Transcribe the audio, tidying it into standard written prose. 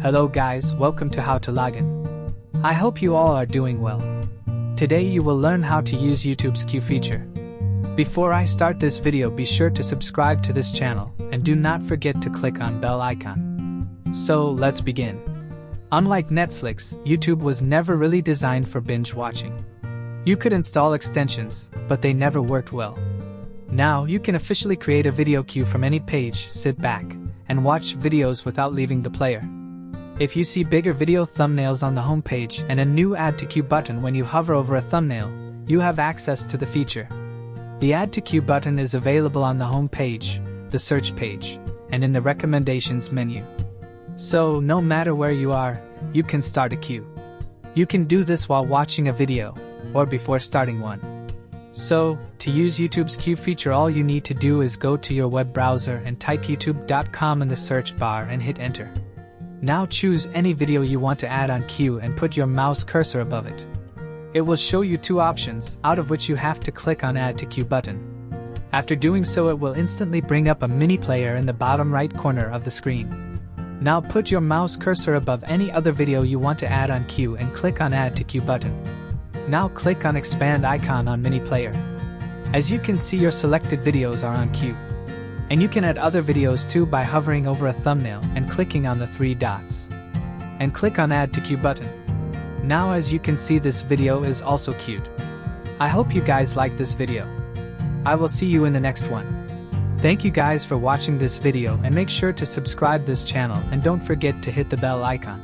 Hello guys, welcome to How to Login. I hope you all are doing well. Today you will learn how to use YouTube's Q feature. Before I start this video, be sure to subscribe to this channel and do not forget to click on bell icon. So let's begin. Unlike Netflix, YouTube was never really designed for binge watching. You could install extensions, but they never worked well. Now you can officially create a video queue from any page, sit back, and watch videos without leaving the player. If you see bigger video thumbnails on the home page and a new Add to Queue button when you hover over a thumbnail, you have access to the feature. The Add to Queue button is available on the home page, the search page, and in the recommendations menu. So no matter where you are, you can start a queue. You can do this while watching a video, or before starting one. So, to use YouTube's Q feature, all you need to do is go to your web browser and type youtube.com in the search bar and hit enter. Now choose any video you want to add on queue and put your mouse cursor above it. It will show you two options, out of which you have to click on Add to Queue button. After doing so, it will instantly bring up a mini player in the bottom right corner of the screen. Now put your mouse cursor above any other video you want to add on queue and click on Add to Queue button. Now click on Expand icon on mini player. As you can see, your selected videos are on queue. And you can add other videos too by hovering over a thumbnail and clicking on the three dots. And click on Add to Queue button. Now as you can see, this video is also queued. I hope you guys like this video. I will see you in the next one. Thank you guys for watching this video, and make sure to subscribe this channel and don't forget to hit the bell icon.